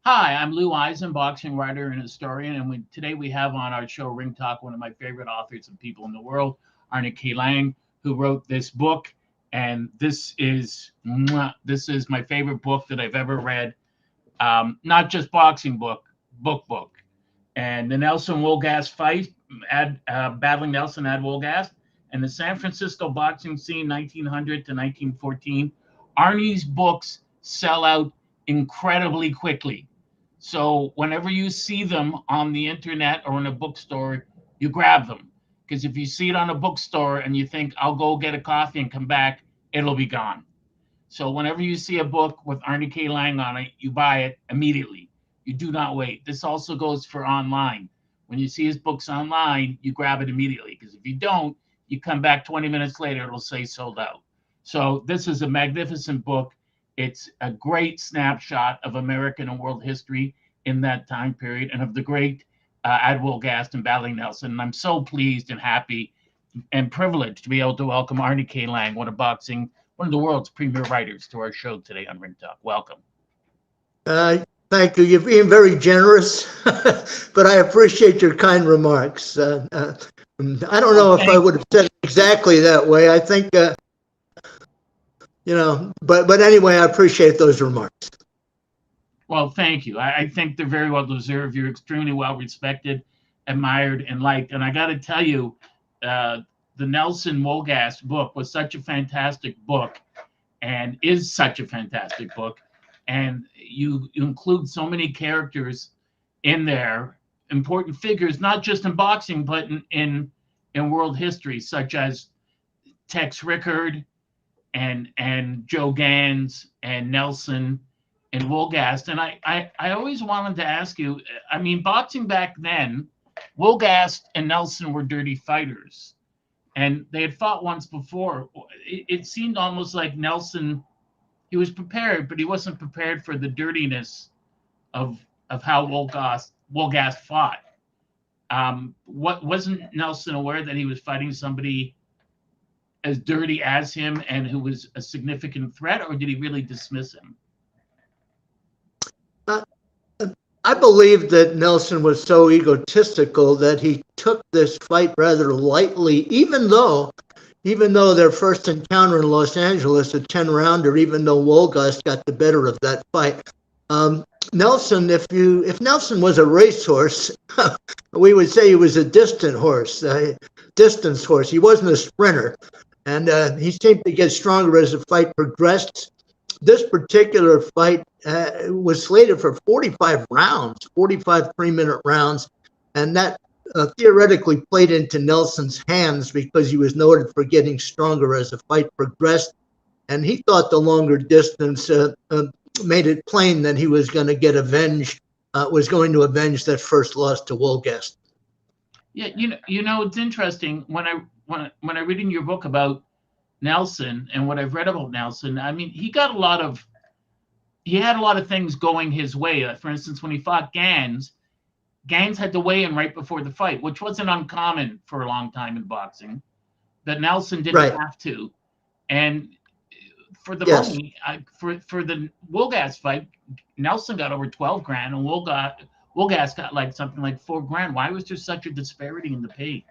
Hi, I'm Lou Eisen, boxing writer and historian, and today we have on our show Ring Talk one of my favorite authors and people in the world, Arne K, who wrote this book, and this is my favorite book that I've ever read. Not just boxing book, and the Nelson-Wolgast Fight, battling Nelson Ad Wolgast, and the San Francisco boxing scene, 1900 to 1914. Arne's books sell out incredibly quickly. So whenever you see them on the internet or in a bookstore, you grab them. Because if you see it on a bookstore and you think, I'll go get a coffee and come back, it'll be gone. So whenever you see a book with Arne K. Lang on it, you buy it immediately. You do not wait. This also goes for online. When you see his books online, you grab it immediately. Because if you don't, you come back 20 minutes later, it'll say sold out. So this is a magnificent book. It's a great snapshot of American and world history in that time period and of the great Ad Wolgast and battling Nelson. And I'm so pleased and happy and privileged to be able to welcome Arne K. Lang, one of the world's premier writers, to our show today on Ring Talk. Welcome. Thank you. You're being very generous, but I appreciate your kind remarks. I don't know if I would have said it exactly that way. I think but anyway, I appreciate those remarks. Well, thank you. I think they're very well deserved. You're extremely well respected, admired, and liked. And I got to tell you, the Nelson-Wolgast book was such a fantastic book and is such a fantastic book. And you include so many characters in there, important figures, not just in boxing, but in world history, such as Tex Rickard, and Joe Gans and Nelson and Wolgast. And I always wanted to ask you, I mean, boxing back then, Wolgast and Nelson were dirty fighters. And they had fought once before. It seemed almost like Nelson, he was prepared, but he wasn't prepared for the dirtiness of how Wolgast fought. Wasn't Nelson aware that he was fighting somebody as dirty as him and who was a significant threat, or did he really dismiss him? I believe that Nelson was so egotistical that he took this fight rather lightly, even though their first encounter in Los Angeles, a 10-rounder, even though Wolgast got the better of that fight. Nelson, if Nelson was a racehorse, we would say he was a distance horse. He wasn't a sprinter. And he seemed to get stronger as the fight progressed. This particular fight was slated for 45 rounds, 45 3-minute rounds. And that theoretically played into Nelson's hands because he was noted for getting stronger as the fight progressed. And he thought the longer distance made it plain that he was going to avenge that first loss to Wolgast. Yeah, you know, it's interesting when I read in your book about Nelson and what I've read about Nelson. I mean, he had a lot of things going his way. For instance, when he fought Gans had to weigh in right before the fight, which wasn't uncommon for a long time in boxing. That Nelson didn't have to, and for the money, for the Wolgast fight, Nelson got over 12 grand, and Wolgast got like something like $4 grand. Why was there such a disparity in the pay?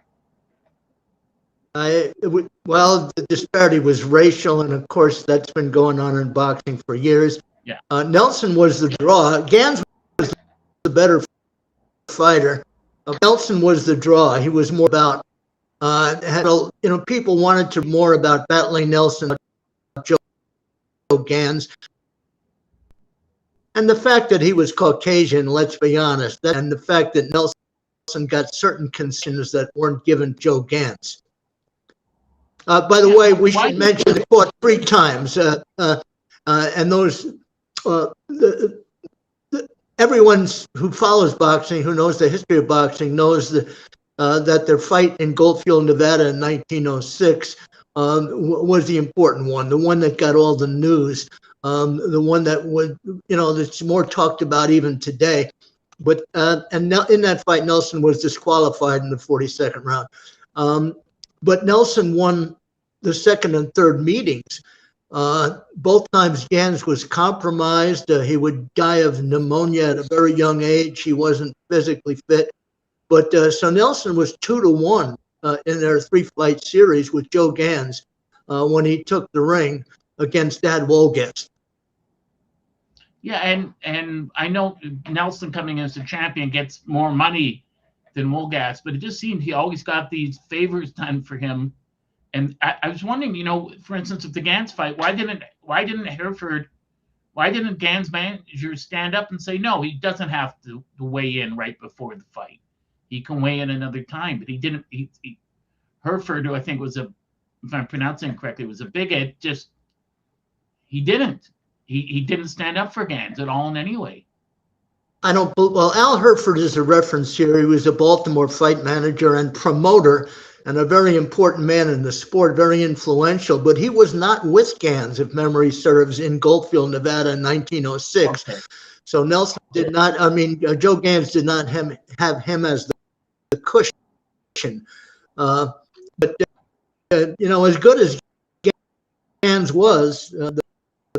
Well, the disparity was racial, and of course that's been going on in boxing for years. Yeah. Nelson was the draw. Gans was the better fighter. Nelson was the draw. He was more about people wanted to more about battling Nelson, Joe Gans. And the fact that he was Caucasian, let's be honest, and the fact that Nelson got certain concessions that weren't given Joe Gans. By the way, we should mention he fought 3 times, and those everyone who follows boxing, who knows the history of boxing, knows that their fight in Goldfield, Nevada in 1906 was the important one, the one that got all the news. The one that would, that's more talked about even today. But in that fight, Nelson was disqualified in the 42nd round. But Nelson won the second and third meetings. Both times Gans was compromised. He would die of pneumonia at a very young age. He wasn't physically fit. But so Nelson was 2-1 in their 3-fight series with Joe Gans when he took the ring against Ad Wolgast. Yeah, and I know Nelson coming as a champion gets more money than Wolgast, but it just seemed he always got these favors done for him. And I was wondering, for instance, with the Gans fight, why didn't Gans manager stand up and say, no, he doesn't have to weigh in right before the fight. He can weigh in another time, but he didn't. Hereford, who I think was if I'm pronouncing it correctly, was a bigot. Just he didn't. He didn't stand up for Gans at all in any way. Well, Al Hereford is a reference here. He was a Baltimore fight manager and promoter and a very important man in the sport, very influential, but he was not with Gans, if memory serves, in Goldfield, Nevada in 1906. Okay. So Nelson did not, Joe Gans did not have him as the cushion. But as good as Gans was, the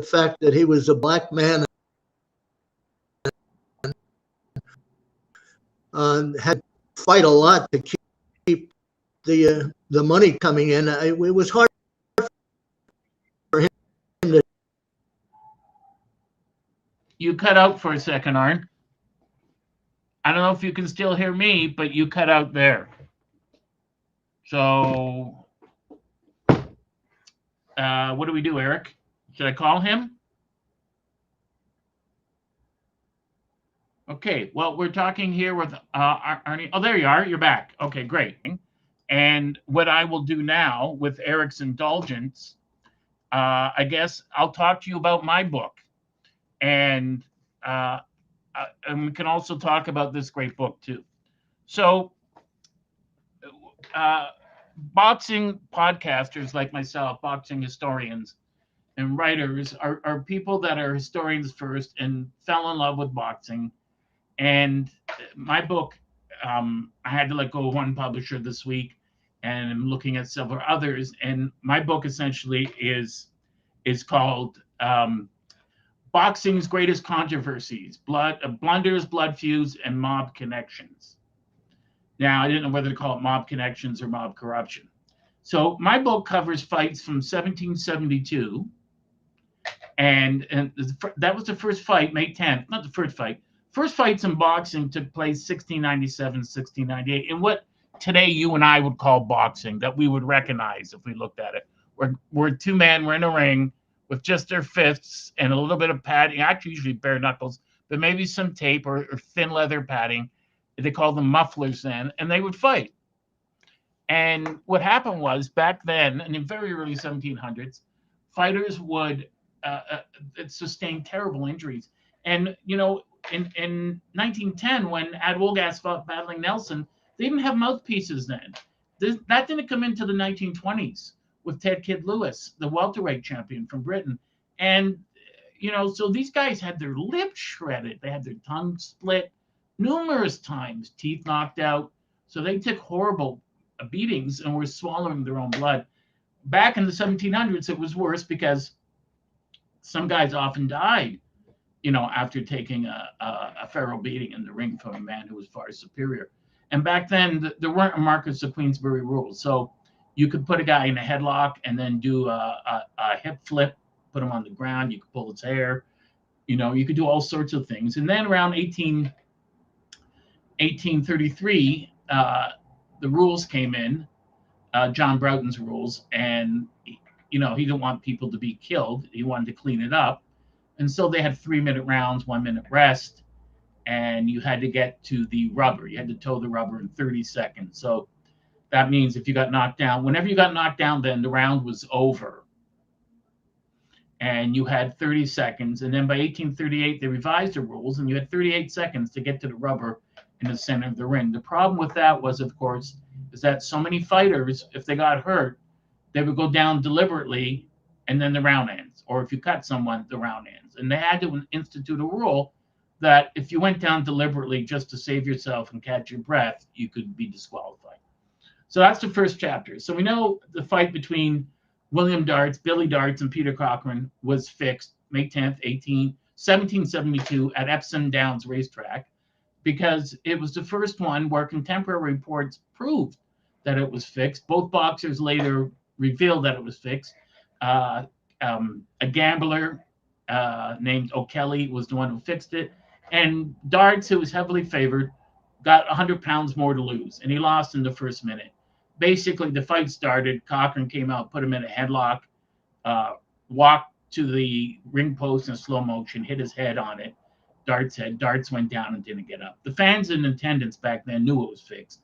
fact that he was a black man had to fight a lot to keep the money coming in. It was hard for him to. You cut out for a second, Arne. I don't know if you can still hear me, but you cut out there. So, what do we do, Eric? Should I call him? Okay, well, we're talking here with Arne. Oh, there you are. You're back. Okay, great. And what I will do now, with Eric's indulgence, I guess I'll talk to you about my book. And we can also talk about this great book, too. So, boxing podcasters like myself, boxing historians and writers, are people that are historians first and fell in love with boxing. And my book, I had to let go of one publisher this week, and I'm looking at several others. And my book essentially is called Boxing's Greatest Controversies: Blunders, Blood Feuds, and Mob Connections. Now, I didn't know whether to call it Mob Connections or Mob Corruption. So my book covers fights from 1772, and that was the first fight, May 10th. Not the first fight. First fights in boxing took place 1697, 1698, in what today you and I would call boxing, that we would recognize if we looked at it. Where two men were in a ring with just their fists and a little bit of padding, actually usually bare knuckles, but maybe some tape or thin leather padding. They called them mufflers then, and they would fight. And what happened was, back then, in the very early 1700s, fighters would sustain terrible injuries. And, in 1910, when Ad Wolgast fought battling Nelson, they didn't have mouthpieces then. That didn't come into the 1920s with Ted Kid Lewis, the welterweight champion from Britain. And, so these guys had their lips shredded. They had their tongue split numerous times, teeth knocked out. So they took horrible beatings and were swallowing their own blood. Back in the 1700s, it was worse because some guys often died, after taking a feral beating in the ring from a man who was far superior. And back then, there weren't a Marquess of Queensberry rules. So you could put a guy in a headlock and then do a hip flip, put him on the ground. You could pull his hair. You could do all sorts of things. And then around 1833, the rules came in, John Broughton's rules, and he didn't want people to be killed. He wanted to clean it up. And so they had 3-minute rounds, 1-minute rest, and you had to get to the rubber. You had to toe the rubber in 30 seconds. So that means if you got knocked down, whenever you got knocked down, then the round was over. And you had 30 seconds. And then by 1838, they revised the rules, and you had 38 seconds to get to the rubber in the center of the ring. The problem with that was, of course, is that so many fighters, if they got hurt, they would go down deliberately, and then the round ends. Or if you cut someone, the round ends. And they had to institute a rule that if you went down deliberately just to save yourself and catch your breath, you could be disqualified. So that's the first chapter. So we know the fight between William Darts, Billy Darts, and Peter Cochran was fixed May 10th, 1772 at Epsom Downs Racetrack because it was the first one where contemporary reports proved that it was fixed. Both boxers later revealed that it was fixed. A gambler named O'Kelly was the one who fixed it. And Darts, who was heavily favored, got 100 pounds more to lose, and he lost in the first minute. Basically, the fight started. Cochran came out, put him in a headlock, walked to the ring post in slow motion, hit his head on it. Darts went down and didn't get up. The fans in attendance back then knew it was fixed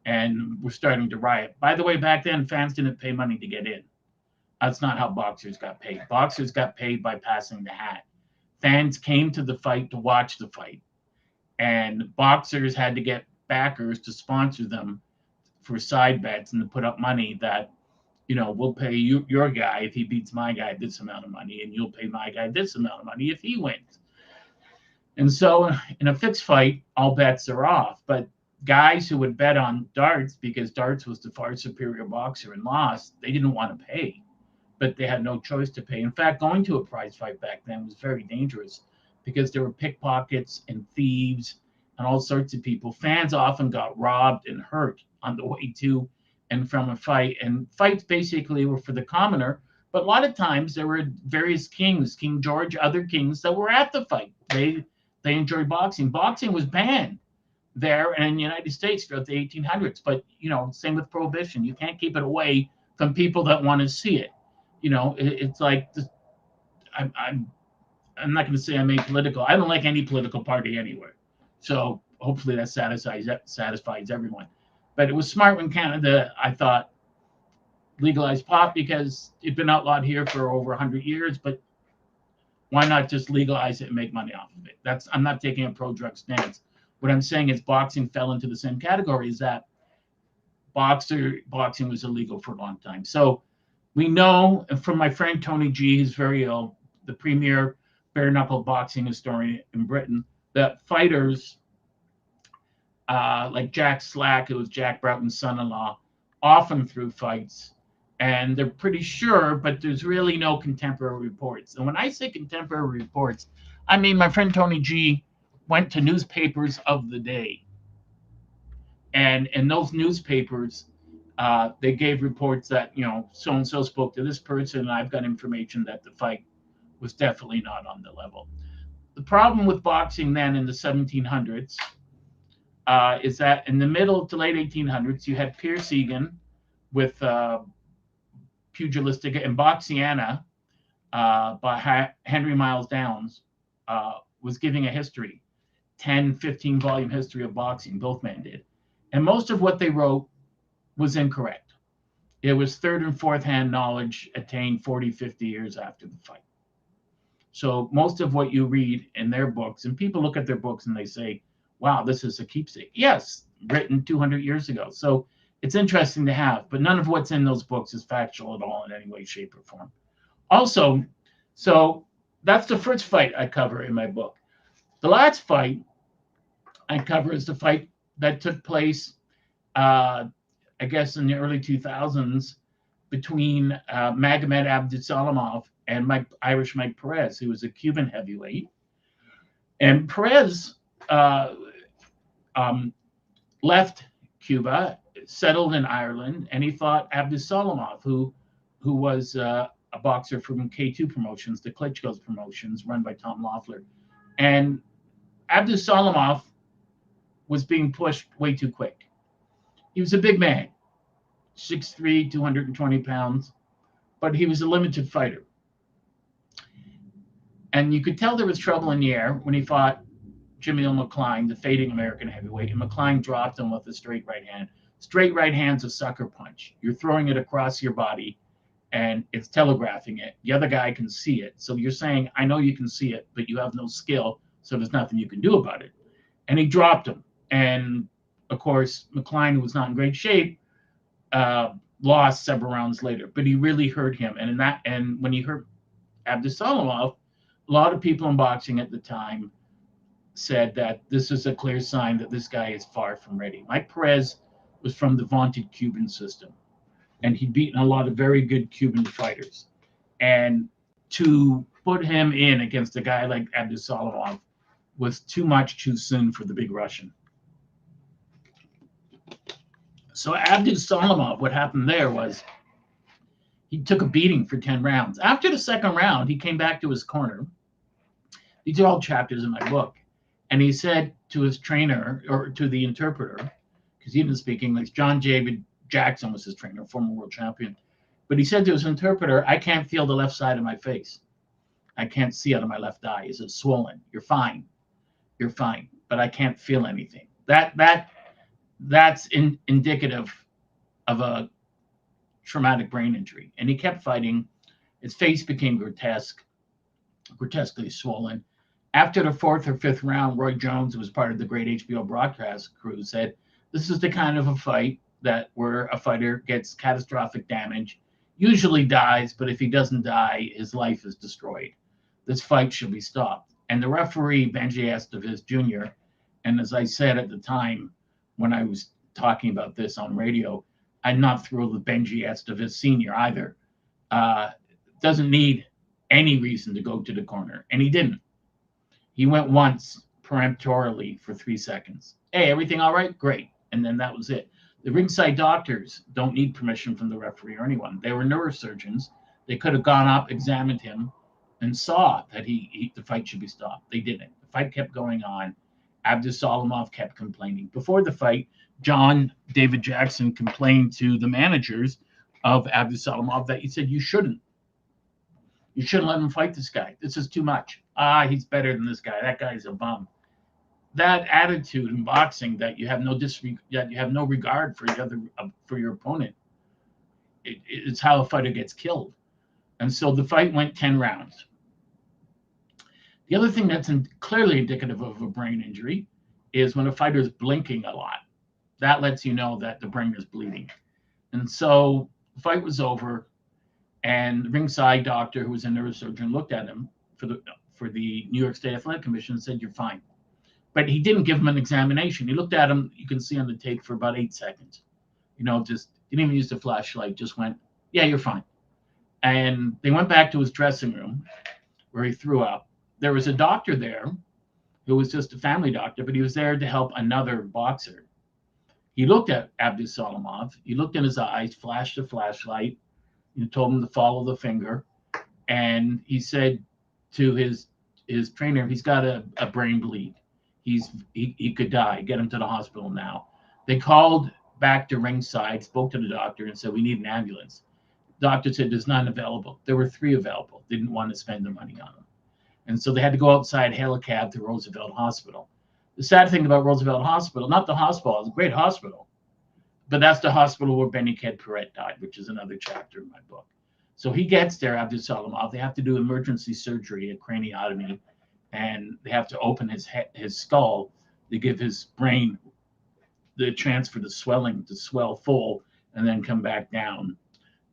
and were starting to riot. By the way, back then, fans didn't pay money to get in. That's not how boxers got paid. Boxers got paid by passing the hat. Fans came to the fight to watch the fight, and boxers had to get backers to sponsor them for side bets and to put up money that, we'll pay your guy if he beats my guy this amount of money, and you'll pay my guy this amount of money if he wins. And so in a fixed fight, all bets are off. But guys who would bet on Darts because Darts was the far superior boxer and lost, they didn't want to pay, but they had no choice to pay. In fact, going to a prize fight back then was very dangerous because there were pickpockets and thieves and all sorts of people. Fans often got robbed and hurt on the way to and from a fight. And fights basically were for the commoner. But a lot of times there were various kings, King George, other kings that were at the fight. They enjoyed boxing. Boxing was banned there and in the United States throughout the 1800s. But, same with prohibition. You can't keep it away from people that want to see it. It's like I'm not going to say I'm apolitical. I don't like any political party anywhere. So hopefully that satisfies everyone. But it was smart when Canada, I thought, legalized pot because it'd been outlawed here for over 100 years. But why not just legalize it and make money off of it? I'm not taking a pro-drug stance. What I'm saying is boxing fell into the same category as that. Boxing was illegal for a long time. So we know from my friend Tony G, who's very ill, the premier bare-knuckle boxing historian in Britain, that fighters like Jack Slack, who was Jack Broughton's son-in-law, often threw fights. And they're pretty sure, but there's really no contemporary reports. And when I say contemporary reports, I mean my friend Tony G went to newspapers of the day. And in those newspapers, they gave reports that, so-and-so spoke to this person, and I've got information that the fight was definitely not on the level. The problem with boxing then in the 1700s is that in the middle to late 1800s, you had Pierce Egan with pugilistic and Boxiana by Henry Miles Downs was giving a history, 10, 15 volume history of boxing, both men did. And most of what they wrote was incorrect. It was third and fourth hand knowledge attained 40, 50 years after the fight. So most of what you read in their books, and people look at their books and they say, wow, this is a keepsake. Yes, written 200 years ago. So it's interesting to have, but none of what's in those books is factual at all in any way, shape, or form. Also, so that's the first fight I cover in my book. The last fight I cover is the fight that took place, I guess, in the early 2000s between Magomed Abdusalamov and Irish Mike Perez, who was a Cuban heavyweight. And Perez left Cuba, settled in Ireland, and he fought Abdusalamov, who was a boxer from K2 Promotions, the Klitschko's promotions, run by Tom Loeffler. And Abdusalamov was being pushed way too quick. He was a big man, 6'3", 220 pounds, but he was a limited fighter. And you could tell there was trouble in the air when he fought Jamil McCline, the fading American heavyweight, and McCline dropped him with a straight right hand. Straight right hand's a sucker punch. You're throwing it across your body, and it's telegraphing it. The other guy can see it. So you're saying, I know you can see it, but you have no skill, so there's nothing you can do about it. And he dropped him. And, of course, McCline, who was not in great shape, lost several rounds later. But he really hurt him. And when he hurt Abdusalamov, a lot of people in boxing at the time said that this is a clear sign that this guy is far from ready. Mike Perez was from the vaunted Cuban system. and he'd beaten a lot of very good Cuban fighters. And to put him in against a guy like Abdusalamov was too much too soon for the big Russian. So Abdusalamov, what happened there was he took a beating for 10 rounds. After the second round, he came back to his corner. These are all chapters in my book. And he said to his trainer, or to the interpreter, because he didn't speak English, John David Jackson was his trainer, former world champion. But he said to his interpreter, I can't feel the left side of my face. I can't see out of my left eye. Is it swollen? You're fine. You're fine. But I can't feel anything. That's indicative of a traumatic brain injury. And he kept fighting. His face became grotesquely swollen. After the fourth or fifth round, Roy Jones, who was part of the great HBO broadcast crew, said, this is the kind of a fight where a fighter gets catastrophic damage, usually dies, but if he doesn't die, his life is destroyed. This fight should be stopped. And the referee, Benji Estevez Jr., and as I said at the time when I was talking about this on radio, I'm not thrilled with Benji Estevez Sr. either. Doesn't need any reason to go to the corner, and he didn't. He went once peremptorily for 3 seconds. Hey, everything all right? Great. And then that was it. The ringside doctors don't need permission from the referee or anyone. They were neurosurgeons. They could have gone up, examined him, and saw that the fight should be stopped. They didn't. The fight kept going on. Abdusalamov kept complaining. Before the fight, John David Jackson complained to the managers of Abdusalamov that he said, you shouldn't let him fight this guy. This is too much. He's better than this guy. That guy's a bum. That attitude in boxing that you have no regard for your opponent. It's how a fighter gets killed. And so the fight went 10 rounds. The other thing that's clearly indicative of a brain injury is when a fighter is blinking a lot. That lets you know that the brain is bleeding. And so the fight was over, and the ringside doctor, who was a neurosurgeon, looked at him for the New York State Athletic Commission and said, you're fine. But he didn't give him an examination. He looked at him, you can see on the tape, for about 8 seconds. Just didn't even use the flashlight, just went, yeah, you're fine. And they went back to his dressing room where he threw up. There was a doctor there who was just a family doctor, but he was there to help another boxer. He looked at Abdusalamov. He looked in his eyes, flashed a flashlight. He told him to follow the finger. And he said to his trainer, he's got a brain bleed. He could die. Get him to the hospital now. They called back to ringside, spoke to the doctor, and said, we need an ambulance. The doctor said, there's none available. There were 3 available. Didn't want to spend the money on them. And so they had to go outside, hail a cab to Roosevelt Hospital. The sad thing about Roosevelt Hospital, not the hospital, it's a great hospital, but that's the hospital where Benny Ked Perret died, which is another chapter in my book. So he gets there, Abdusalamov. They have to do emergency surgery, a craniotomy, and they have to open his skull to give his brain the chance for the swelling to swell full and then come back down.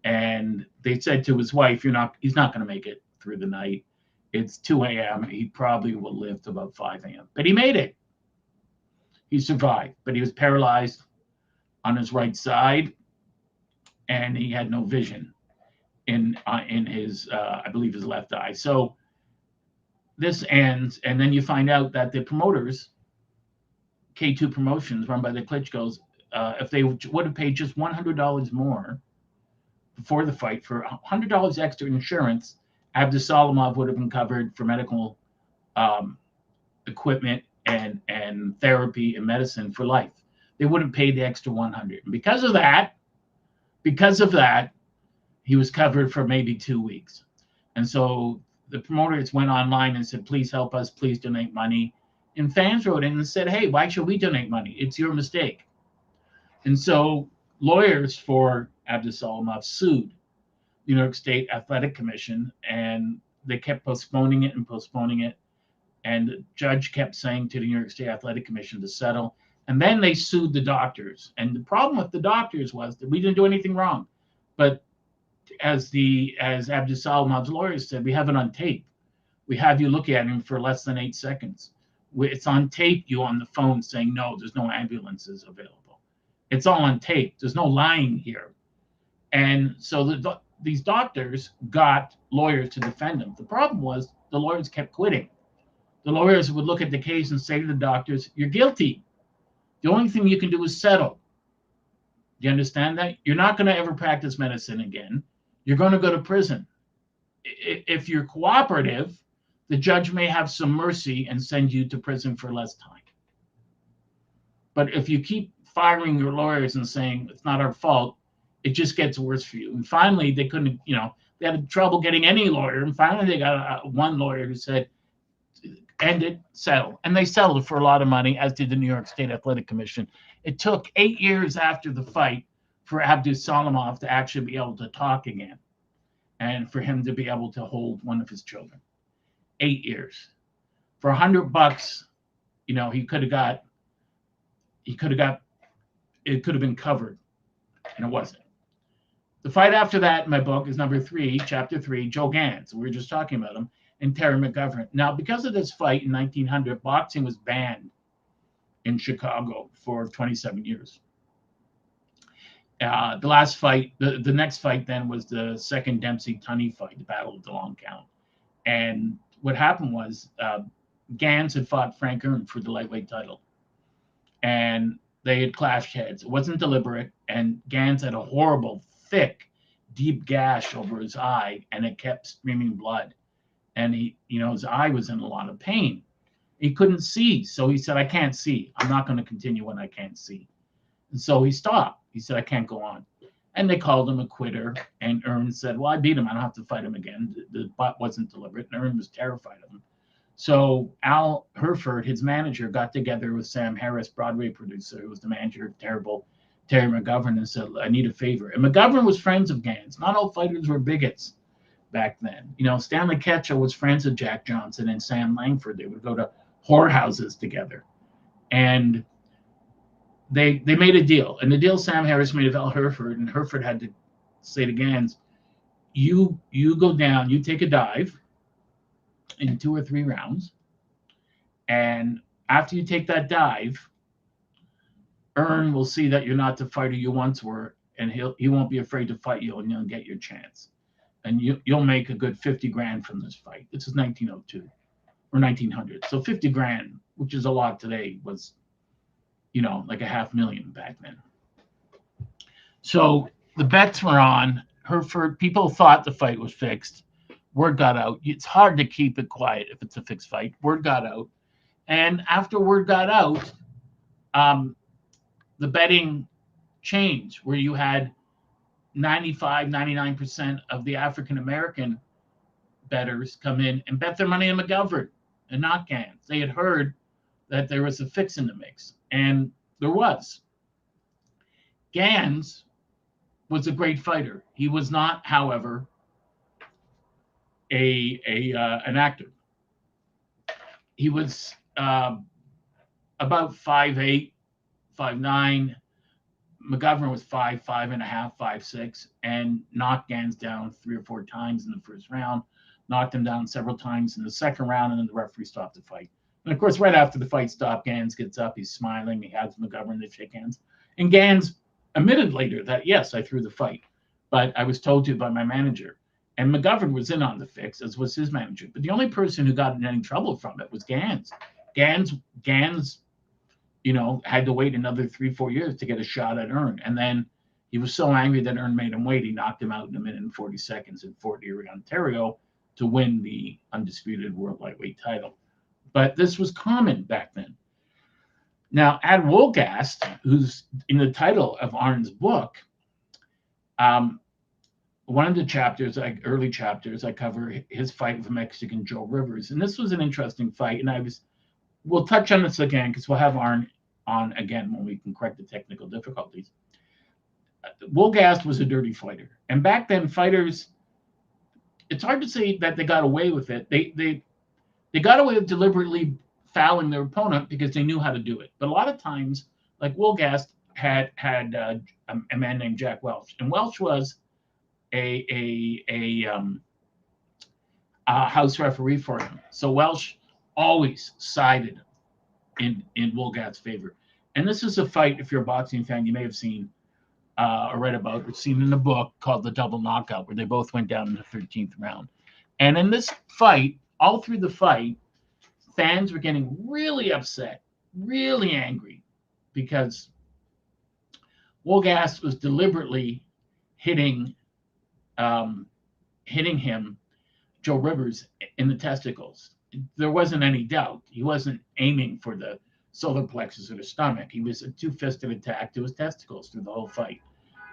And they said to his wife, he's not going to make it through the night. It's 2 a.m. He probably will live to about 5 a.m. But he made it. He survived, but he was paralyzed on his right side, and he had no vision in his, I believe, his left eye. So this ends, and then you find out that the promoters, K2 Promotions, run by the Klitschko's, if they would have paid just $100 more before the fight for $100 extra insurance, Abdusalamov would have been covered for medical equipment and therapy and medicine for life. They wouldn't pay the extra $100. And because of that, he was covered for maybe 2 weeks. And so the promoters went online and said, please help us, please donate money. And fans wrote in and said, hey, why should we donate money? It's your mistake. And so lawyers for Abdusalamov sued the New York State Athletic Commission, and they kept postponing it. And the judge kept saying to the New York State Athletic Commission to settle. And then they sued the doctors. And the problem with the doctors was that we didn't do anything wrong. But as Abdusalamov's lawyers said, we have it on tape. We have you look at him for less than 8 seconds. It's on tape, you on the phone saying, no, there's no ambulances available. It's all on tape. There's no lying here. And so these doctors got lawyers to defend them. The problem was the lawyers kept quitting. The lawyers would look at the case and say to the doctors, "You're guilty. The only thing you can do is settle. Do you understand that? You're not going to ever practice medicine again. You're going to go to prison. If you're cooperative, the judge may have some mercy and send you to prison for less time. But if you keep firing your lawyers and saying it's not our fault, it just gets worse for you." And finally, they couldn't, they had trouble getting any lawyer. And finally, they got one lawyer who said, "End it, settle." And they settled for a lot of money, as did the New York State Athletic Commission. It took 8 years after the fight for Abdus Salamov to actually be able to talk again, and for him to be able to hold one of his children. 8 years. For $100, he could have got, it could have been covered, and it wasn't. The fight after that in my book is number 3, chapter 3, Joe Gans. We were just talking about him, and Terry McGovern. Now, because of this fight in 1900, boxing was banned in Chicago for 27 years. The last fight, the next fight then was the second Dempsey-Tunney fight, the Battle of the Long Count. And what happened was Gans had fought Frank Ern for the lightweight title. And they had clashed heads. It wasn't deliberate. And Gans had a horrible, thick, deep gash over his eye, and it kept streaming blood. And his eye was in a lot of pain. He couldn't see. So he said, "I can't see. I'm not going to continue when I can't see." And so he stopped. He said, "I can't go on." And they called him a quitter. And Ern said, "Well, I beat him. I don't have to fight him again." The butt wasn't deliberate. And Ern was terrified of him. So Al Herford, his manager, got together with Sam Harris, Broadway producer, who was the manager of terrible Terry McGovern, and said, "I need a favor." And McGovern was friends of Gans. Not all fighters were bigots back then. Stanley Ketchel was friends with Jack Johnson and Sam Langford. They would go to whorehouses together. And they made a deal. And the deal Sam Harris made with Al Herford, and Herford had to say to Gans, you go down, you take a dive in 2 or 3 rounds. And after you take that dive, Ern will see that you're not the fighter you once were, and he won't be afraid to fight you, and you'll get your chance. And you'll make a good 50 grand from this fight. This is 1902 or 1900. So 50 grand, which is a lot today, was, like $500,000 back then. So the bets were on. Herford, people thought the fight was fixed. Word got out. It's hard to keep it quiet if it's a fixed fight. Word got out. And after word got out, the betting changed, where you had 95, 99% of the African-American bettors come in and bet their money on McGovern and not Gans. They had heard that there was a fix in the mix, and there was. Gans was a great fighter. He was not, however, an actor. He was about 5'8", 5'9". McGovern was 5'5.5", 5'6", and knocked Gans down 3 or 4 times in the first round, knocked him down several times in the second round, and then the referee stopped the fight. And of course, right after the fight stopped, Gans gets up, he's smiling, he has McGovern, they shake hands. And Gans admitted later that, yes, I threw the fight, but I was told to by my manager. And McGovern was in on the fix, as was his manager. But the only person who got in any trouble from it was Gans. Gans had to wait another 3-4 years to get a shot at Ern. And then he was so angry that Ern made him wait. He knocked him out in 1 minute and 40 seconds in Fort Erie, Ontario, to win the undisputed world lightweight title. But this was common back then. Now, Ad Wolgast, who's in the title of Arne's book, one of the chapters, early chapters, I cover his fight with Mexican Joe Rivers. And this was an interesting fight. And we'll touch on this again because we'll have Arne on again when we can correct the technical difficulties. Wolgast was a dirty fighter. And back then, fighters, it's hard to say that they got away with it. They got away with deliberately fouling their opponent because they knew how to do it. But a lot of times, like Wolgast had a man named Jack Welch. And Welch was a house referee for him. So Welch always sided in Wolgast's favor. And this is a fight, if you're a boxing fan, you may have seen or read about or seen in a book called The Double Knockout, where they both went down in the 13th round. And in this fight, all through the fight, fans were getting really upset, really angry, because Wolgast was deliberately hitting him, Joe Rivers, in the testicles. There wasn't any doubt. He wasn't aiming for the solar plexus or the stomach. He was a two-fisted attack to his testicles through the whole fight.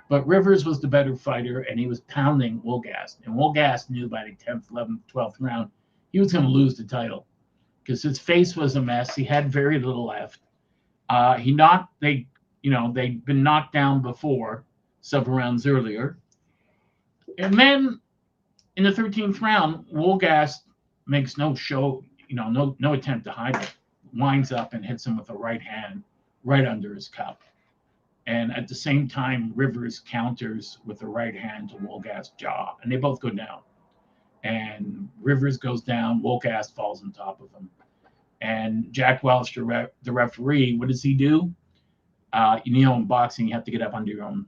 But Rivers was the better fighter, and he was pounding Wolgast. And Wolgast knew by the 10th, 11th, 12th round he was going to lose the title because his face was a mess. He had very little left. They'd been knocked down before several rounds earlier. And then in the 13th round, Wolgast makes no show, no attempt to hide it, winds up and hits him with a right hand right under his cup. And at the same time, Rivers counters with a right hand to Wolgast's jaw, and they both go down. And Rivers goes down, Wolgast falls on top of him. And Jack Welch, the referee, what does he do? In boxing, you have to get up under your own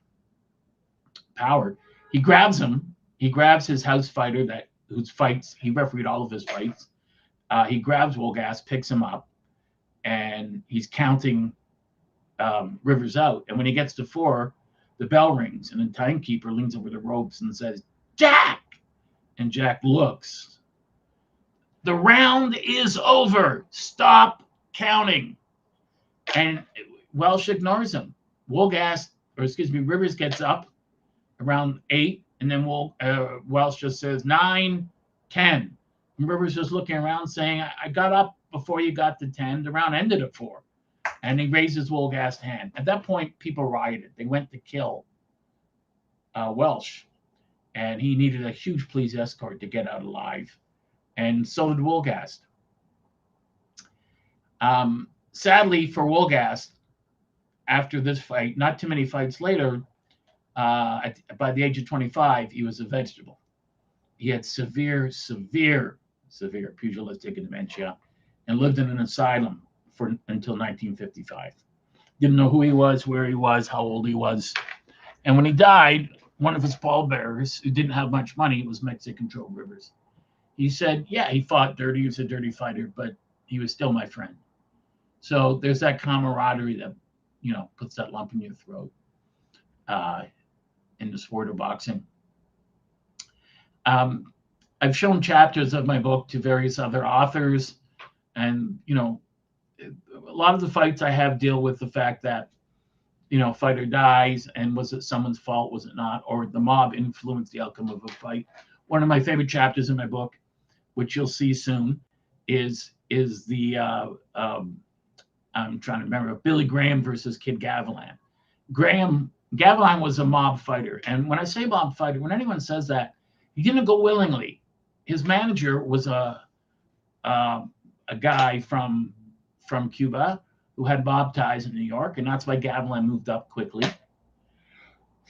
power. He grabs him. He grabs his house fighter whose fights, he refereed all of his fights. He grabs Wolgast, picks him up, and he's counting Rivers out. And when he gets to 4, the bell rings, and the timekeeper leans over the ropes and says, "Jack!" And Jack looks. "The round is over. Stop counting." And Welch ignores him. Rivers gets up around 8, and then Welch just says 9, 10. And Rivers just looking around saying, I got up before you got to 10. The round ended at 4. And he raises Wolgast's hand. At that point, people rioted. They went to kill Welch. And he needed a huge police escort to get out alive. And so did Wolgast. Sadly for Wolgast, after this fight, not too many fights later, by the age of 25, he was a vegetable. He had severe pugilistic dementia and lived in an asylum until 1955. Didn't know who he was, where he was, how old he was. And when he died, one of his pallbearers, who didn't have much money, was Mexican Joe Rivers. He said, yeah, he fought dirty, he was a dirty fighter, but he was still my friend. So there's that camaraderie that, puts that lump in your throat in the sport of boxing. I've shown chapters of my book to various other authors, and, a lot of the fights I have deal with the fact that, fighter dies, and was it someone's fault, was it not, or the mob influenced the outcome of a fight. One of my favorite chapters in my book, which you'll see soon, is the I'm trying to remember, Billy Graham versus Kid Gavilan. Gavilan was a mob fighter, and when I say mob fighter, when anyone says that, he didn't go willingly. His manager was a guy from Cuba who had mob ties in New York, and that's why Gavilan moved up quickly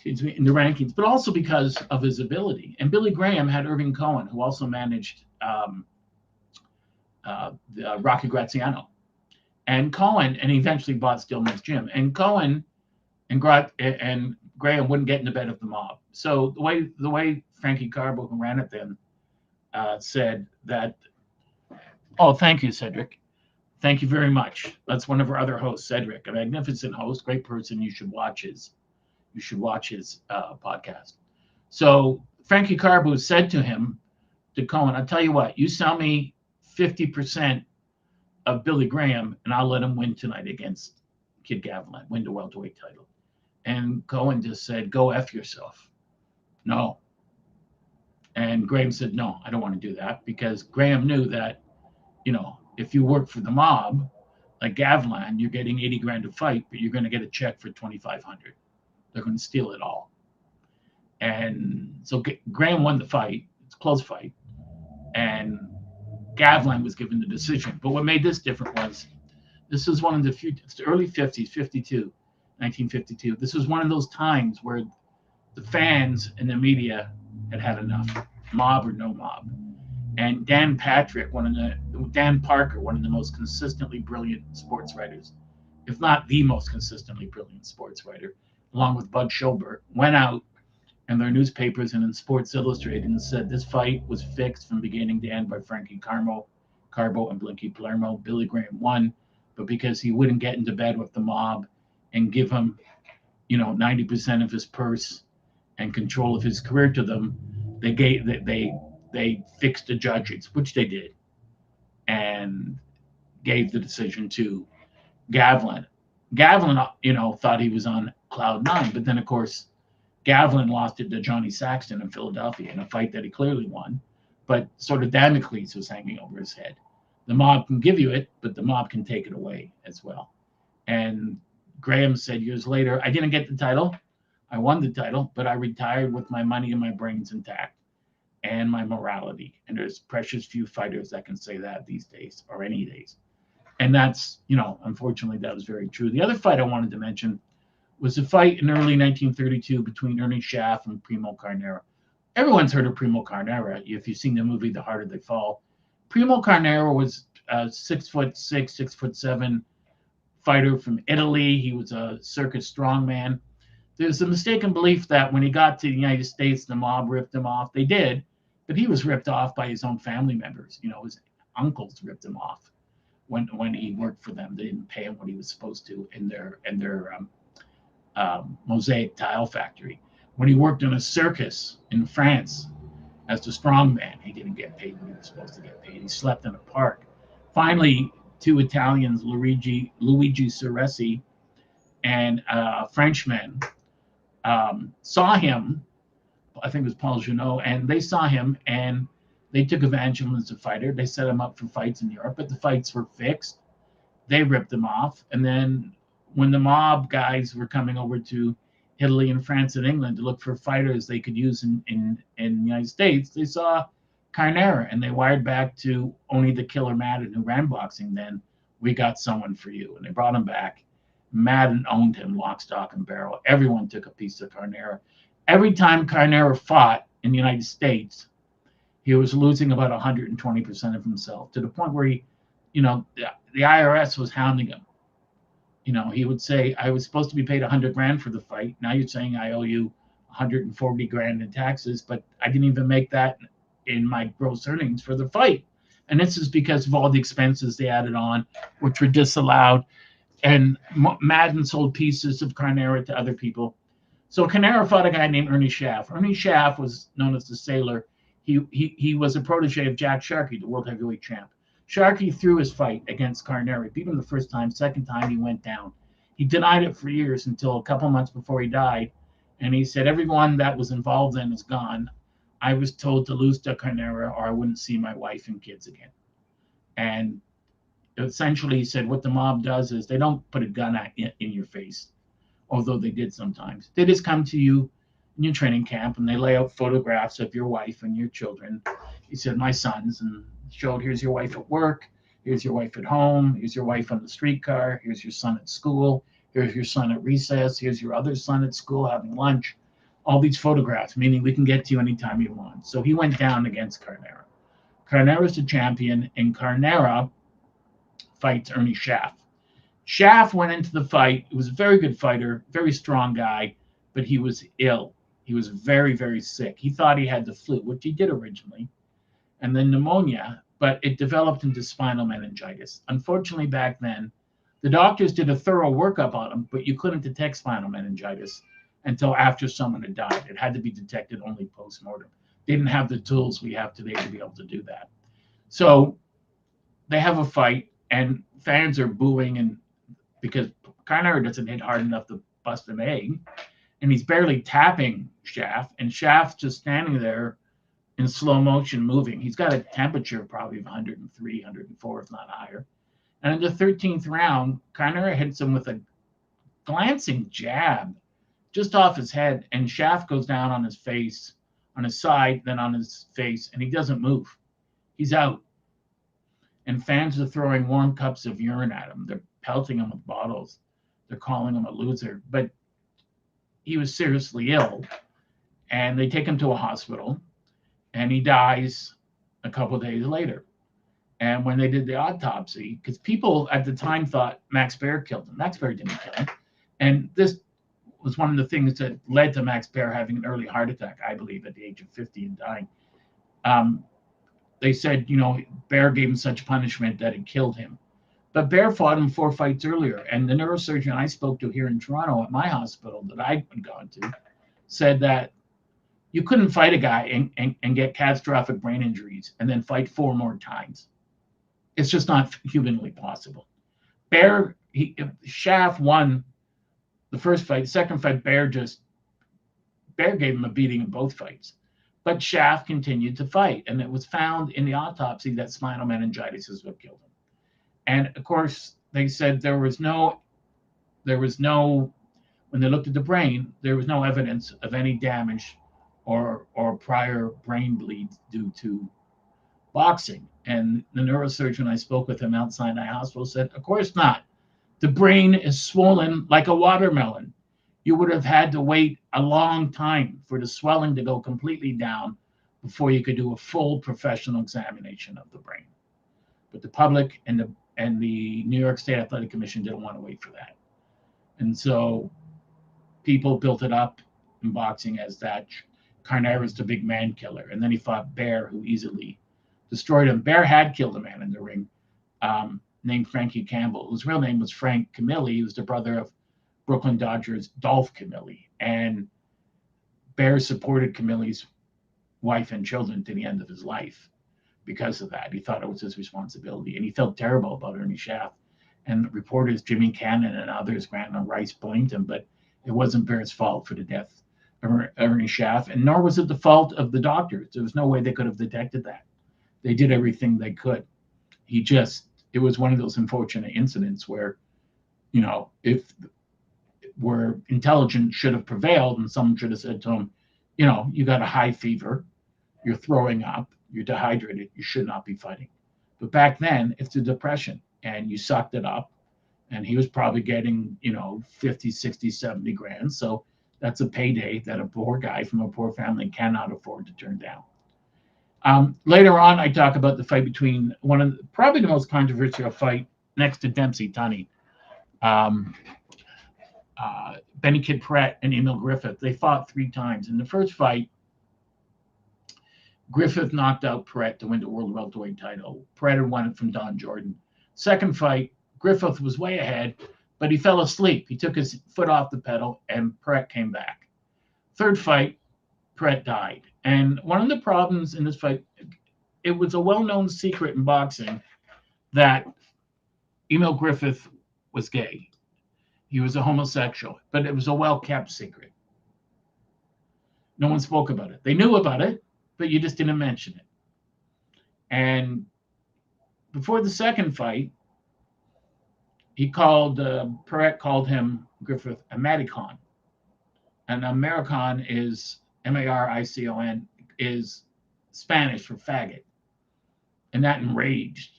in the rankings, but also because of his ability. And Billy Graham had Irving Cohen, who also managed Rocky Graziano. And Cohen, and he eventually bought Stillman's gym. And Cohen and Graham wouldn't get in the bed of the mob. So the way Frankie Carbo, who ran it then, said that, oh, thank you, Cedric. Thank you very much. That's one of our other hosts, Cedric, a magnificent host, great person. You should watch his podcast. So Frankie Carbo said to Cohen, I'll tell you what, you sell me 50% of Billy Graham, and I'll let him win tonight against Kid Gavilan, win the welterweight title. And Cohen just said, go F yourself. No. And Graham said, no, I don't want to do that, because Graham knew that, if you work for the mob, like Gavilan, you're getting $80,000 a fight, but you're going to get a check for $2,500. They're going to steal it all. And so Graham won the fight. It's a close fight. And Gavilan was given the decision. But what made this different was, this is one of the few, it's the early 50s, 1952. This was one of those times where the fans and the media had enough, mob or no mob. And Dan Parker, one of the most consistently brilliant sports writers, if not the most consistently brilliant sports writer, along with Bud Schobert, went out in their newspapers and in Sports Illustrated and said this fight was fixed from beginning to end by Frankie Carbo and Blinky Palermo. Billy Graham won, but because he wouldn't get into bed with the mob and give him, 90% of his purse and control of his career to them, they fixed the judges, which they did, and gave the decision to Gavlin. Gavlin, thought he was on cloud nine, but then of course Gavlin lost it to Johnny Saxton in Philadelphia in a fight that he clearly won, but sort of Damocles was hanging over his head. The mob can give you it, but the mob can take it away as well. And Graham said years later, I didn't get the title. I won the title, but I retired with my money and my brains intact and my morality. And there's precious few fighters that can say that these days or any days. And that's, unfortunately, that was very true. The other fight I wanted to mention was a fight in early 1932 between Ernie Schaff and Primo Carnera. Everyone's heard of Primo Carnera if you've seen the movie The Harder They Fall. Primo Carnera was a 6'6", 6'7" fighter from Italy. He was a circus strongman. There's a mistaken belief that when he got to the United States, the mob ripped him off. They did, but he was ripped off by his own family members. His uncles ripped him off when he worked for them. They didn't pay him what he was supposed to in their mosaic tile factory. When he worked in a circus in France as the strongman, he didn't get paid what he was supposed to get paid. He slept in a park. Finally, two Italians, Luigi Ceresi and a Frenchman, saw him. I think it was Paul Junot, and they saw him and they took advantage of him as a fighter. They set him up for fights in Europe, but the fights were fixed. They ripped him off. And then when the mob guys were coming over to Italy and France and England to look for fighters they could use in the United States, they saw Carnera and they wired back to Only the Killer Madden, who ran boxing then, we got someone for you. And they brought him back. Madden owned him, lock, stock, and barrel. Everyone took a piece of Carnera. Every time Carnera fought in the United States, he was losing about 120% of himself, to the point where he, the IRS was hounding him. He would say, I was supposed to be paid $100,000 for the fight. Now you're saying I owe you $140,000 in taxes, but I didn't even make that in my gross earnings for the fight. And this is because of all the expenses they added on, which were disallowed. And Madden sold pieces of Carnera to other people. So Carnera fought a guy named Ernie Schaff. Ernie Schaff was known as the Sailor. He was a protege of Jack Sharkey, the world heavyweight champ. Sharkey threw his fight against Carnera, beat him the first time. Second time, he went down. He denied it for years until a couple months before he died. And he said, everyone that was involved then is gone. I was told to lose to Carnera or I wouldn't see my wife and kids again. And essentially he said what the mob does is they don't put a gun in your face, although they did sometimes. They just come to you in your training camp and they lay out photographs of your wife and your children. He said, my sons, and showed, here's your wife at work, here's your wife at home, here's your wife on the streetcar, here's your son at school, here's your son at recess, here's your other son at school having lunch. All these photographs, meaning we can get to you anytime you want. So he went down against Carnera. Carnera's the champion, and Carnera fights Ernie Schaff. Schaff went into the fight. He was a very good fighter, very strong guy, but he was ill. He was very, very sick. He thought he had the flu, which he did originally, and then pneumonia, but it developed into spinal meningitis. Unfortunately, back then, the doctors did a thorough workup on him, but you couldn't detect spinal meningitis until after someone had died. It had to be detected only post-mortem. They didn't have the tools we have today to be able to do that. So they have a fight, and fans are booing, and because Carnera doesn't hit hard enough to bust an egg, and he's barely tapping Schaff, and Schaff's just standing there in slow motion moving. He's got a temperature probably of 103, 104, if not higher. And in the 13th round, Carnera hits him with a glancing jab just off his head, and Schaff goes down on his face, on his side, then on his face, and he doesn't move. He's out. And fans are throwing warm cups of urine at him. They're pelting him with bottles. They're calling him a loser. But he was seriously ill, and they take him to a hospital, and he dies a couple of days later. And when they did the autopsy, because people at the time thought Max Baer killed him. Max Baer didn't kill him. And this was one of the things that led to Max Baer having an early heart attack, I believe, at the age of 50 and dying. They said, Baer gave him such punishment that it killed him. But Baer fought him 4 fights earlier. And the neurosurgeon I spoke to here in Toronto at my hospital that I'd gone to said that you couldn't fight a guy and get catastrophic brain injuries and then fight 4 more times. It's just not humanly possible. Baer, Schaff won the first fight. The second fight, Baer gave him a beating in both fights. But Schaff continued to fight, and it was found in the autopsy that spinal meningitis is what killed him. And of course, they said there was no, when they looked at the brain, there was no evidence of any damage or prior brain bleed due to boxing. And the neurosurgeon I spoke with him outside the hospital said, of course not. The brain is swollen like a watermelon. You would have had to wait a long time for the swelling to go completely down before you could do a full professional examination of the brain. But the public and the New York State Athletic Commission didn't want to wait for that. And so people built it up in boxing as that Carnera's the big man killer. And then he fought Baer, who easily destroyed him. Baer had killed a man in the ring named Frankie Campbell, whose real name was Frank Camilli. He was the brother of Brooklyn Dodgers Dolph Camilli. And Baer supported Camilli's wife and children to the end of his life because of that. He thought it was his responsibility. And he felt terrible about Ernie Schaff. And reporters Jimmy Cannon and others, Grant Rice, blamed him, but it wasn't Baer's fault for the death of Ernie Schaff, and nor was it the fault of the doctors. There was no way they could have detected that. They did everything they could. It was one of those unfortunate incidents where, if where intelligence should have prevailed and someone should have said to him, you got a high fever, you're throwing up, you're dehydrated, you should not be fighting. But back then, it's a depression, and you sucked it up, and he was probably getting, 50, 60, 70 grand. So that's a payday that a poor guy from a poor family cannot afford to turn down. Later on, I talk about the fight between probably the most controversial fight next to Dempsey Tunney, Benny Kid Paret and Emil Griffith. They fought 3 times. In the first fight, Griffith knocked out Paret to win the world welterweight title. Paret had won it from Don Jordan. Second fight, Griffith was way ahead, but he fell asleep. He took his foot off the pedal, and Paret came back. Third fight, Paret died. And one of the problems in this fight, it was a well-known secret in boxing that Emil Griffith was gay. He was a homosexual, but it was a well-kept secret. No one spoke about it. They knew about it, but you just didn't mention it. And before the second fight, Paret called him, Griffith, American. And American is, Maricon, is Spanish for faggot. And that enraged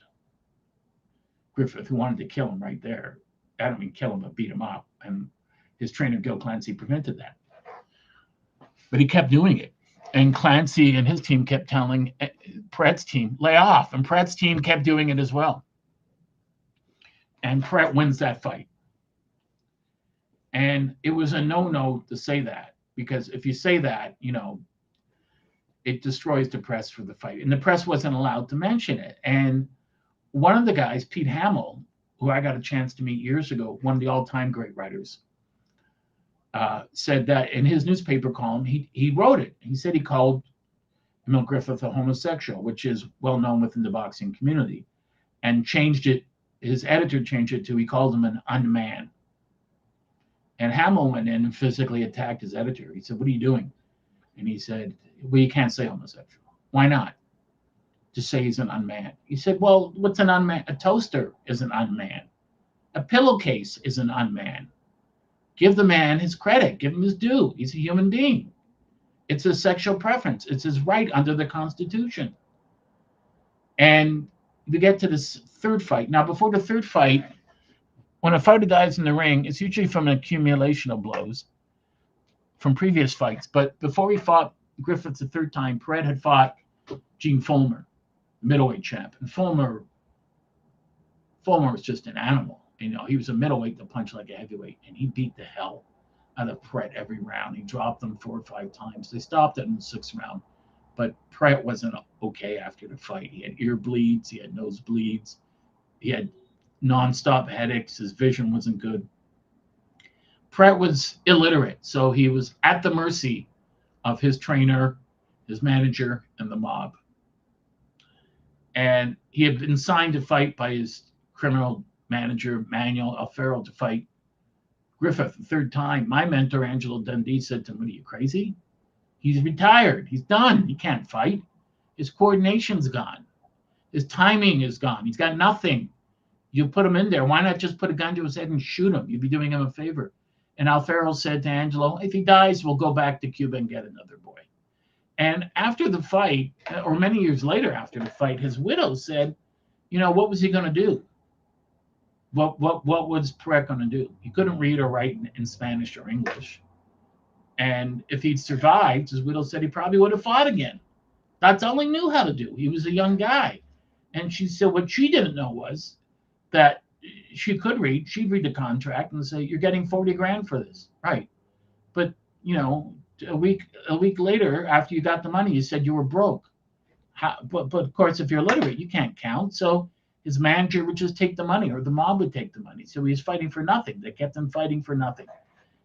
Griffith, who wanted to kill him right there. I don't mean kill him, but beat him up. And his trainer, Gil Clancy, prevented that. But he kept doing it. And Clancy and his team kept telling Paret's team, lay off. And Paret's team kept doing it as well. And Paret wins that fight. And it was a no-no to say that, because if you say that, it destroys the press for the fight. And the press wasn't allowed to mention it. And one of the guys, Pete Hamill, who I got a chance to meet years ago, one of the all-time great writers, said that in his newspaper column, he wrote it. He said he called Emil Griffith a homosexual, which is well known within the boxing community, and changed it. His editor changed it to, he called him an unman. And Hamill went in and physically attacked his editor. He said, what are you doing? And he said, well, you can't say homosexual. Why not? Just say he's an unman. He said, well, what's an unman? A toaster is an unman. A pillowcase is an unman. Give the man his credit. Give him his due. He's a human being. It's a sexual preference. It's his right under the Constitution. And we get to this third fight. Now, before the third fight, when a fighter dies in the ring, it's usually from an accumulation of blows from previous fights. But before he fought Griffith the third time, Paret had fought Gene Fullmer, middleweight champ. And Fullmer was just an animal. He was a middleweight that punched like a heavyweight, and he beat the hell out of Pret every round. He dropped them 4 or 5 times. They stopped it in the 6th round, but Pret wasn't okay after the fight. He had ear bleeds, he had nose bleeds, he had nonstop headaches. His vision wasn't good. Pret was illiterate, so he was at the mercy of his trainer, his manager, and the mob. And he had been signed to fight by his criminal manager, Manuel Alfaro, to fight Griffith the 3rd time. My mentor, Angelo Dundee, said to him, "What, are you crazy? He's retired. He's done. He can't fight. His coordination's gone. His timing is gone. He's got nothing. You put him in there. Why not just put a gun to his head and shoot him? You'd be doing him a favor." And Alfaro said to Angelo, "If he dies, we'll go back to Cuba and get another boy." And after the fight, or many years later after the fight, his widow said, what was he going to do? What was Pret going to do? He couldn't read or write in Spanish or English. And if he'd survived, his widow said he probably would have fought again. That's all he knew how to do. He was a young guy. And she said what she didn't know was that she could read. She'd read the contract and say, "You're getting 40 grand for this." Right. But, a week later, after you got the money, you said you were broke. But of course, if you're illiterate, you can't count. So his manager would just take the money, or the mob would take the money. So he was fighting for nothing. They kept him fighting for nothing.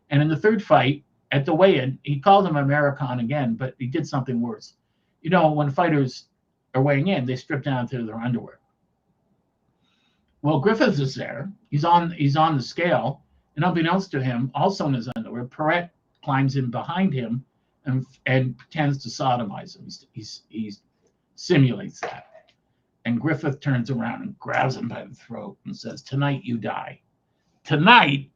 And in the 3rd fight, at the weigh-in, he called him American again, but he did something worse. When fighters are weighing in, they strip down to their underwear. Well, Griffith is there. He's on the scale, and unbeknownst to him, also in his underwear, Pret climbs in behind him and pretends to sodomize him. He simulates that. And Griffith turns around and grabs him by the throat and says, "Tonight you die. Tonight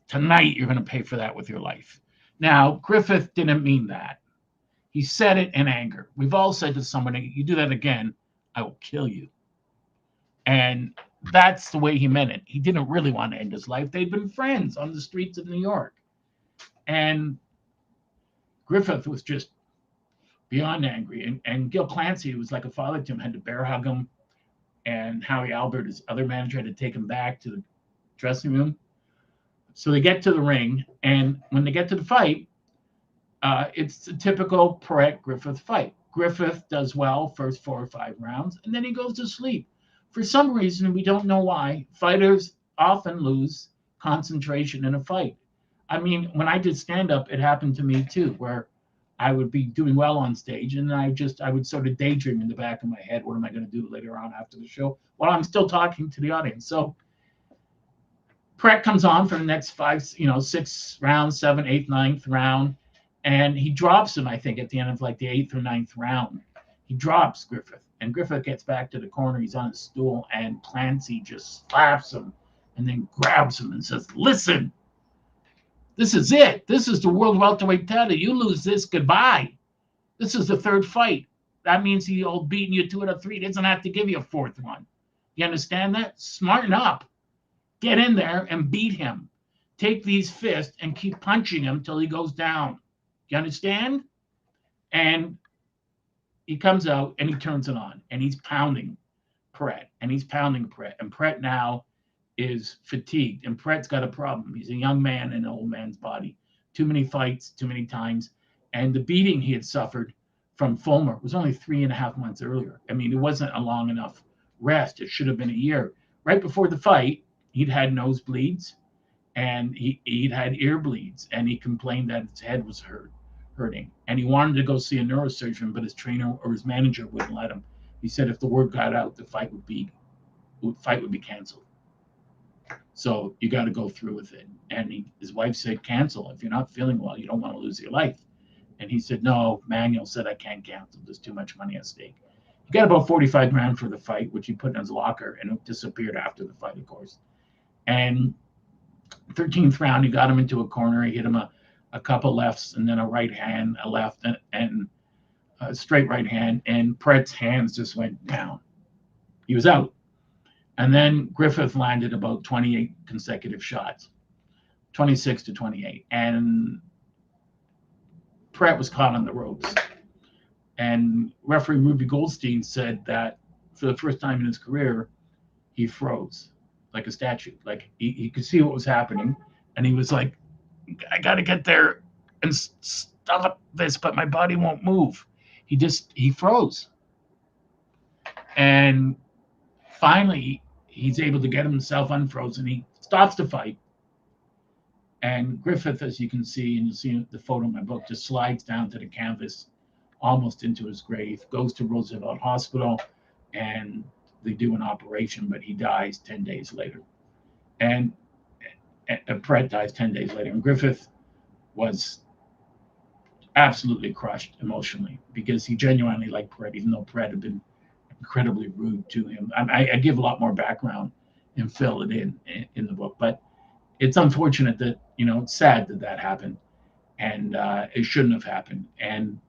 you're going to pay for that with your life." Now, Griffith didn't mean that. He said it in anger. We've all said to somebody, "You do that again, I will kill you." And that's the way he meant it. He didn't really want to end his life. They'd been friends on the streets of New York. And Griffith was just beyond angry. And Gil Clancy, who was like a father to him, had to bear hug him. And Howie Albert, his other manager, had to take him back to the dressing room. So they get to the ring. And when they get to the fight, it's a typical Pret-Griffith fight. Griffith does well first 4 or 5 rounds, and then he goes to sleep. For some reason, we don't know why, fighters often lose concentration in a fight. I mean, when I did stand-up, it happened to me too, where I would be doing well on stage, and I would sort of daydream in the back of my head, what am I going to do later on after the show? Well, I'm still talking to the audience. So Pret comes on for the next 6 rounds, 7th, 8th, 9th round, and he drops him, I think, at the end of like the 8th or 9th round. He drops Griffith, and Griffith gets back to the corner. He's on his stool, and Clancy just slaps him and then grabs him and says, "Listen, this is it. This is the world welterweight title. You lose this, goodbye. This is the 3rd fight. That means he'll beating you 2 out of 3. He doesn't have to give you a 4th one. You understand that? Smarten up. Get in there and beat him. Take these fists and keep punching him till he goes down. You understand?" And he comes out and he turns it on, and he's pounding Pret, and he's pounding Pret. And Pret now is fatigued, and Pret's got a problem. He's a young man in an old man's body. Too many fights, too many times. And the beating he had suffered from Fulmer was only 3.5 months earlier. I mean, it wasn't a long enough rest. It should have been a year. Right before the fight, he'd had nosebleeds, and he'd had ear bleeds, and he complained that his head was hurting. And he wanted to go see a neurosurgeon, but his trainer or his manager wouldn't let him. He said if the word got out, the fight would be canceled. So you got to go through with it. And his wife said, "Cancel. If you're not feeling well, you don't want to lose your life." And he said, "No, Manuel said I can't cancel. There's too much money at stake." He got about 45 grand for the fight, which he put in his locker, and it disappeared after the fight, of course. And 13th round, he got him into a corner. He hit him a couple lefts, and then a right hand, a left, and a straight right hand. And Pret's hands just went down. He was out. And then Griffith landed about 28 consecutive shots, 26 to 28. And Pret was caught on the ropes. And referee Ruby Goldstein said that for the first time in his career, he froze like a statue. Like he could see what was happening. And he was like I got to get there and stop this, but my body won't move. He froze. And finally, he's able to get himself unfrozen. He stops the fight. And Griffith, as you can see, and you'll see the photo in my book, just slides down to the canvas almost into his grave, goes to Roosevelt Hospital, and they do an operation, but he dies 10 days later. And Pret dies 10 days later. And Griffith was absolutely crushed emotionally because he genuinely liked Pret, even though Pret had been incredibly rude to him. I give a lot more background and fill it in the book, but it's unfortunate that, it's sad that happened, and it shouldn't have happened. And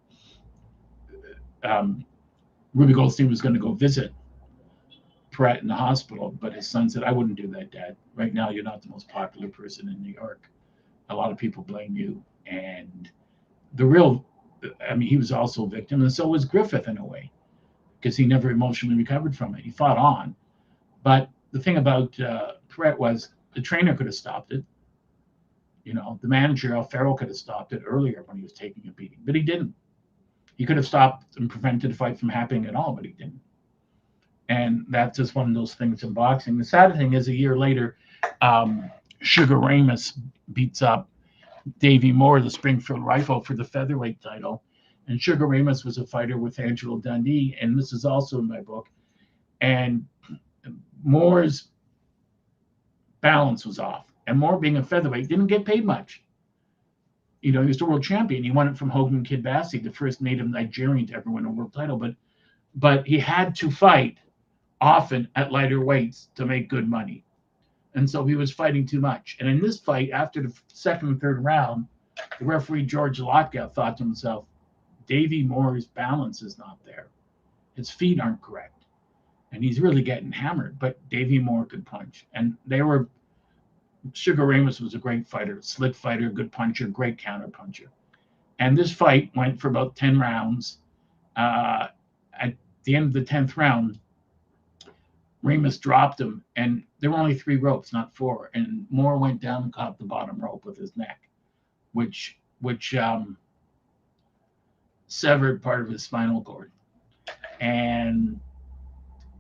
Ruby Goldstein was going to go visit Pret in the hospital, but his son said, "I wouldn't do that, Dad. Right now, you're not the most popular person in New York. A lot of people blame you." And he was also a victim, and so was Griffith in a way, because he never emotionally recovered from it. He fought on. But the thing about Pret was the trainer could have stopped it. The manager, Al Farrell, could have stopped it earlier when he was taking a beating, but he didn't. He could have stopped and prevented the fight from happening at all, but he didn't. And that's just one of those things in boxing. The sad thing is, a year later, Sugar Ramos beats up Davey Moore, the Springfield Rifle, for the featherweight title. And Sugar Ramos was a fighter with Angelo Dundee, and this is also in my book. And Moore's balance was off. And Moore, being a featherweight, didn't get paid much. He was the world champion. He won it from Hogan Kid Bassi, the first native Nigerian to ever win a world title. But he had to fight often at lighter weights to make good money. And so he was fighting too much. And in this fight, after the second and third round, the referee, George Lotka, thought to himself, Davey Moore's balance is not there. His feet aren't correct. And he's really getting hammered. But Davey Moore could punch. And Sugar Ramos was a great fighter, slick fighter, good puncher, great counter puncher. And this fight went for about 10 rounds. At the end of the 10th round, Ramos dropped him, and there were only 3 ropes, not 4. And Moore went down and caught the bottom rope with his neck, which severed part of his spinal cord. And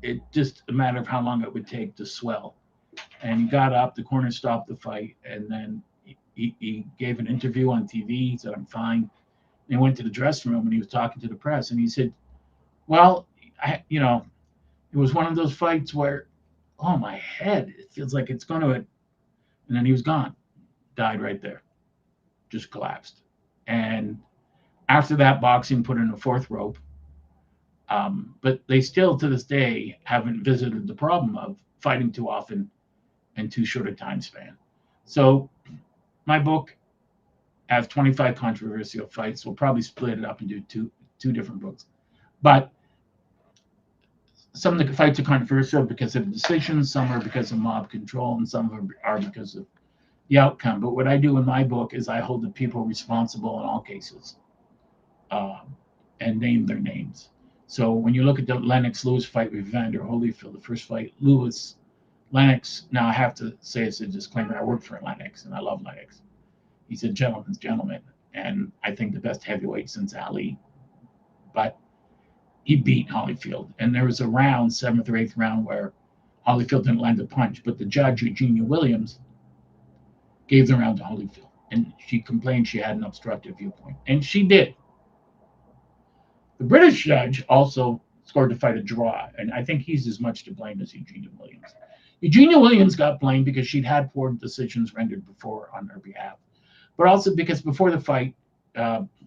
it just a matter of how long it would take to swell. And he got up, the corner stopped the fight, and then he gave an interview on TV. He said, "I'm fine." And he went to the dressing room, and he was talking to the press, and he said, "Well, it was one of those fights where, oh, my head, it feels like it's going to," and then he was gone, died right there, just collapsed. And after that, boxing put in a 4th rope. But they still, to this day, haven't visited the problem of fighting too often and too short a time span. So my book has 25 controversial fights. We'll probably split it up and do two different books. But some of the fights are controversial because of decisions, some are because of mob control, and some are because of the outcome. But what I do in my book is I hold the people responsible in all cases and name their names. So when you look at the Lennox-Lewis fight with Evander Holyfield, the first fight, Lennox, now I have to say as a disclaimer, I work for Lennox and I love Lennox. He's a gentleman's gentleman, and I think the best heavyweight since Ali. But he beat Holyfield, and there was a round, 7th or 8th round, where Holyfield didn't land a punch, but the judge, Eugenia Williams, gave the round to Holyfield, and she complained she had an obstructive viewpoint, and she did. The British judge also scored the fight a draw, and I think he's as much to blame as Eugenia Williams. Eugenia Williams got blamed because she'd had poor decisions rendered before on her behalf, but also because before the fight,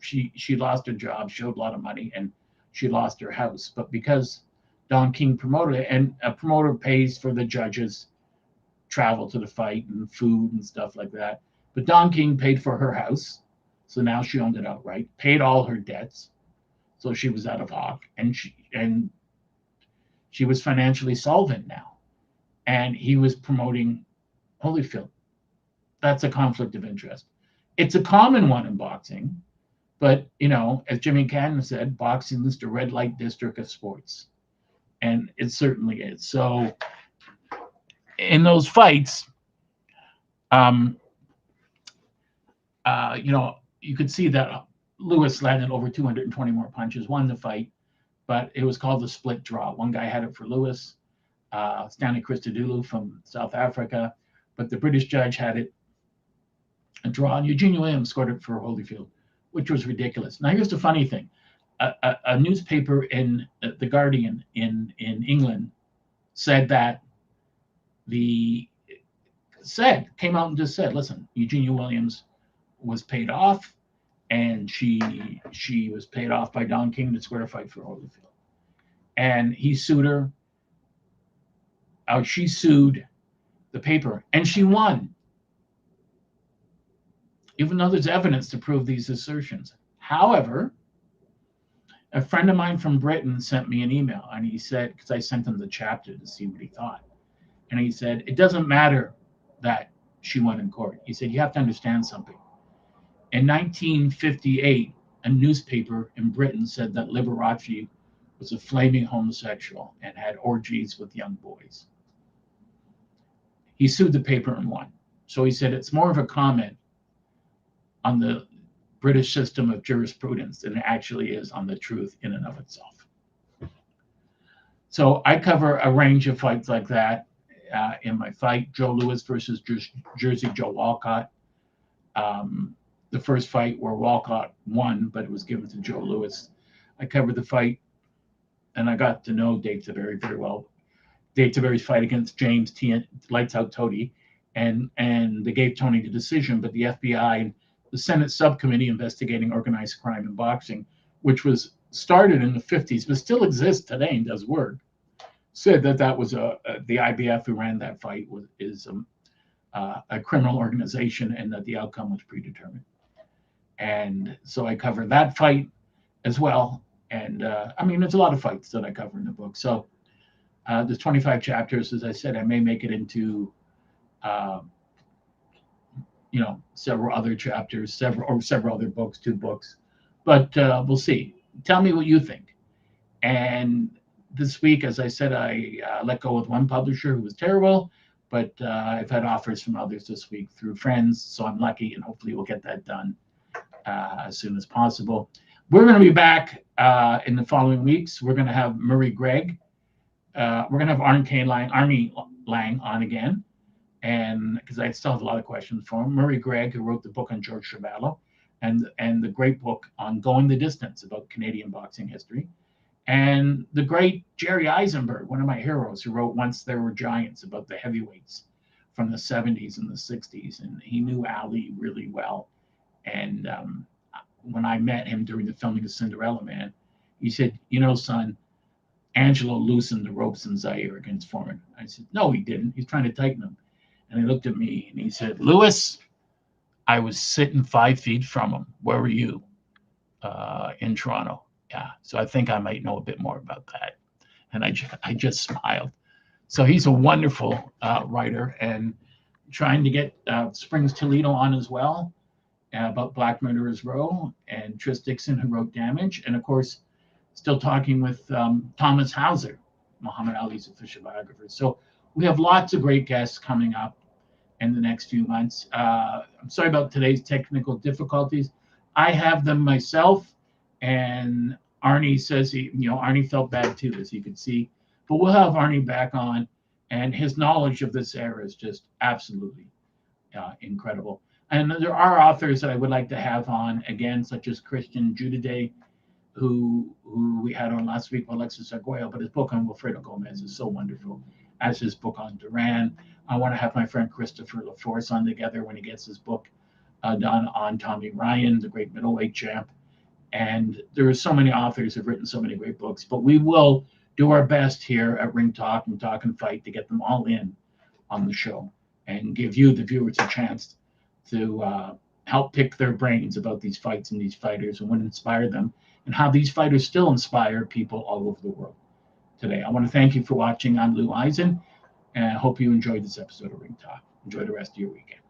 she lost her job, she owed a lot of money, and she lost her house. But because Don King promoted it, and a promoter pays for the judges' travel to the fight and food and stuff like that, but Don King paid for her house, so now she owned it outright, paid all her debts, so she was out of hock, and she was financially solvent now. And he was promoting Holyfield. That's a conflict of interest. It's a common one in boxing, but, as Jimmy Cannon said, boxing is the red light district of sports. And it certainly is. So in those fights, you could see that Lewis landed over 220 more punches, won the fight, but it was called the split draw. One guy had it for Lewis, Stanley Christodoulou from South Africa, but the British judge had it a draw, and Eugene Williams scored it for Holyfield, which was ridiculous. Now, here's the funny thing. A newspaper in The Guardian in England said that came out and just said, listen, Eugenia Williams was paid off, and she was paid off by Don King to square a fight for Holyfield. And he sued her. She sued the paper, and she won, even though there's evidence to prove these assertions. However, a friend of mine from Britain sent me an email, and he said, because I sent him the chapter to see what he thought, and he said, it doesn't matter that she won in court. He said, you have to understand something. In 1958, a newspaper in Britain said that Liberace was a flaming homosexual and had orgies with young boys. He sued the paper and won. So he said it's more of a comment on the British system of jurisprudence than it actually is on the truth in and of itself. So I cover a range of fights like that in my fight. Joe Louis versus Jersey Joe Walcott. The first fight where Walcott won, but it was given to Joe Louis. I covered the fight, and I got to know Dave Taveri very well. Dave Taveri's fight against James T. Lights Out Tony, and they gave Tony the decision, but the FBI, the Senate subcommittee investigating organized crime in boxing, which was started in the 50s, but still exists today and does work, said that was the IBF who ran that fight is a criminal organization, and that the outcome was predetermined. And so I covered that fight as well. And I mean, there's a lot of fights that I cover in the book. So there's 25 chapters. As I said, I may make it into several other chapters, several other books, 2 books, but we'll see. Tell me what you think. And this week, as I said, I let go with one publisher who was terrible, but I've had offers from others this week through friends, so I'm lucky, and hopefully we'll get that done as soon as possible. We're going to be back in the following weeks. We're going to have Murray Gregg. We're going to have Arne Lang on again, and because I still have a lot of questions for him. Murray Gregg, who wrote the book on George Chuvalo, and the great book on Going the Distance about Canadian boxing history, and the great Jerry Eisenberg, one of my heroes, who wrote Once There Were Giants about the heavyweights from the 70s and the 60s, and he knew Ali really well. And when I met him during the filming of Cinderella Man, he said, son, Angelo loosened the ropes in Zaire against Foreman. I said, no, he didn't. He's trying to tighten them. And he looked at me and he said, Lewis, I was sitting 5 feet from him. Where were you? In Toronto. Yeah. So I think I might know a bit more about that. And I just smiled. So he's a wonderful writer, and trying to get Springs Toledo on as well about Black Murderers Row, and Tris Dixon, who wrote Damage. And of course, still talking with Thomas Hauser, Muhammad Ali's official biographer. So we have lots of great guests coming up in the next few months. I'm sorry about today's technical difficulties. I have them myself, and Arne says Arne felt bad too, as you can see. But we'll have Arne back on, and his knowledge of this era is just absolutely incredible. And there are authors that I would like to have on again, such as Christian Judiday, who we had on last week with Alexis Arguello, but his book on Wilfredo Gomez is so wonderful, as his book on Duran. I want to have my friend Christopher LaForce on together when he gets his book done on Tommy Ryan, the great middleweight champ. And there are so many authors who have written so many great books, but we will do our best here at Ring Talk and Talk and Fight to get them all in on the show and give you, the viewers, a chance to help pick their brains about these fights and these fighters and what inspired them, and how these fighters still inspire people all over the world today. I want to thank you for watching. I'm Lou Eisen, and I hope you enjoyed this episode of Ring Talk. Enjoy the rest of your weekend.